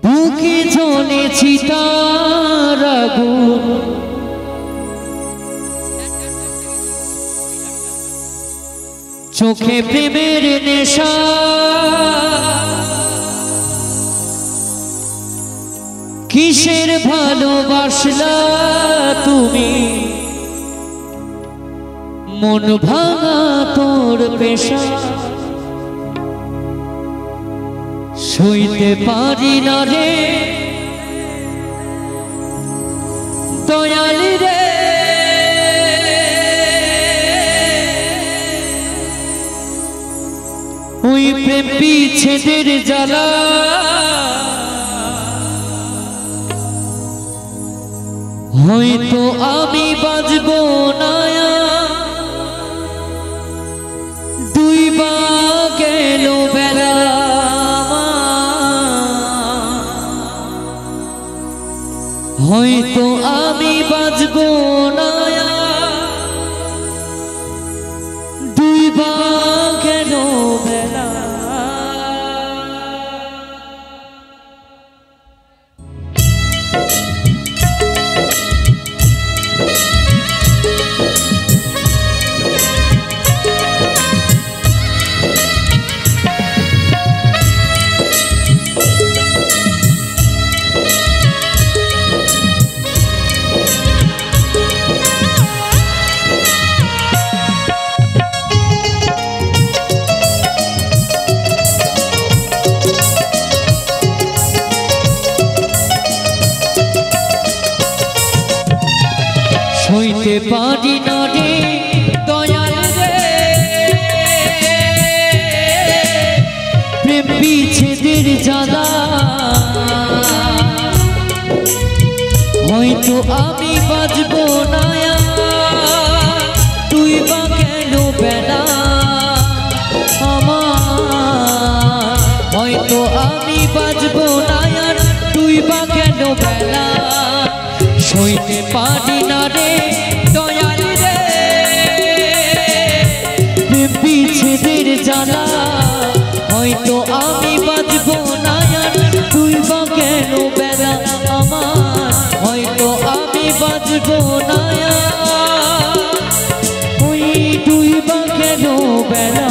বুকে জ্বলেছি তার আগুন, চোখে প্রেমের নেশা, কিসের ভালোবাসলা তুমি, মন ভাঙা তোর পেশা। সইতে পারি না রে দয়াল রে, ওই প্রেম বিচ্ছেদের জ্বালা, হয়তো আমি বাঁচব না, দুই বা গেল বেলা, হয়তো আমি বাঁচব না, দুই বা গেল বেলা। সইতে পারি না রে দয়াল রে প্রেম বিচ্ছেদের জ্বালা, হয়তো আমি বাঁচব না, তুই বা গেল বেলা আমার, হয়তো আমি বাঁচব না, তুই বা গেল বেলা। সইতে পারি না রে দয়াল রে প্রেম বিচ্ছেদের জ্বালা, হয়তো আমি বাঁচব না, তুই বা গেল বেলা আমার, হয়তো আমি বাঁচব না, ওই তুই বা গেল বেলা।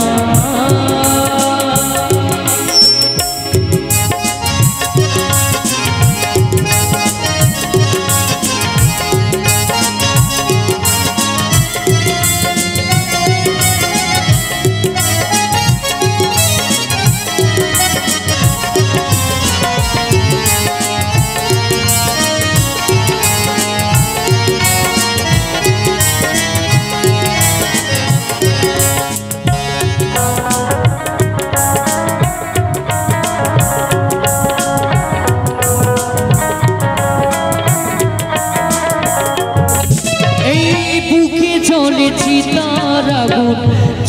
তার আগুন,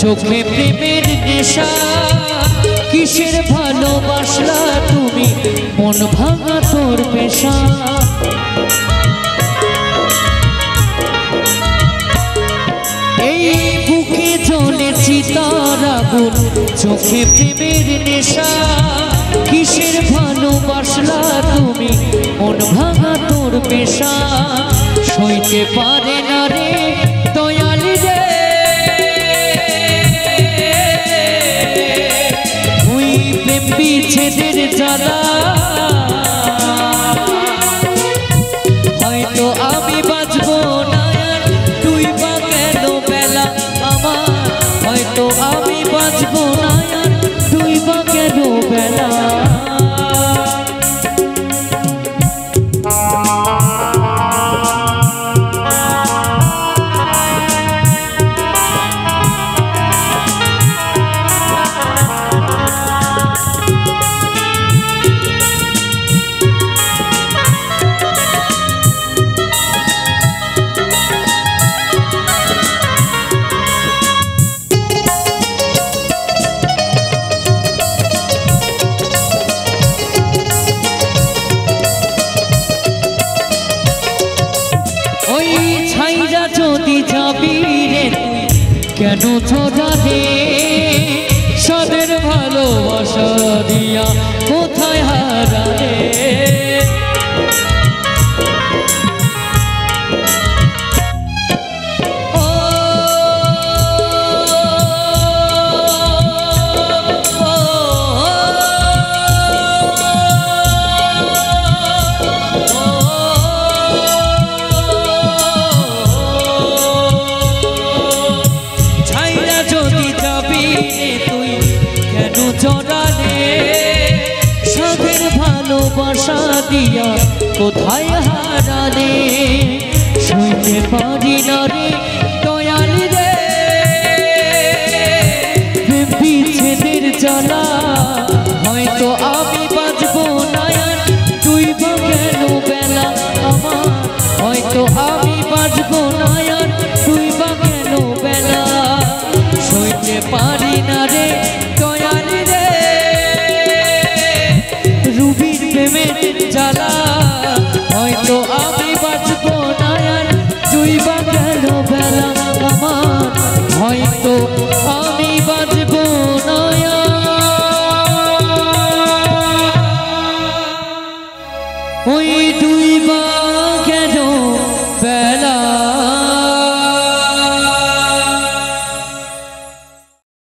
চোখে প্রেমের নেশা, কিসের ভালোবাসলা তুমি, মন ভাঙা তোর পেশা। এই বুকে জ্বলেছি তার আগুন, চোখে প্রেমের নেশা, কিসের ভালোবাসলা তুমি, মন ভাঙা তোর পেশা। সইতে পারে না রে দয়াল রে ওই প্রেম বিচ্ছেদের জ্বালা, হয়তো আমি বাঁচব না, তুই বা গেল বেলা আমার, হয়তো আমি বাঁচব না, তুই বা গেল বেলা। যদি যাবি রে কেন ছোড়া রে, সাদের ভালোবাসা দিয়া কোথায় হারালে ভালোবাসা দিয়া কোথায় হারালে সইতে পারি না রে দয়াল রে বিচ্ছেদের জ্বালা হয়তো আমি বাঁচবো না আর ডুইবা গেল বেলা আমার হয়তো আমি বাঁচবো না আর ডুইবা গেল বেলা সইতে পারি না রে দয়াল রে রুবির প্রেমের জ্বালা হয়তো আমি বাঁচবো না আর ডুইবা গেল বেলা আমার হয়তো আমি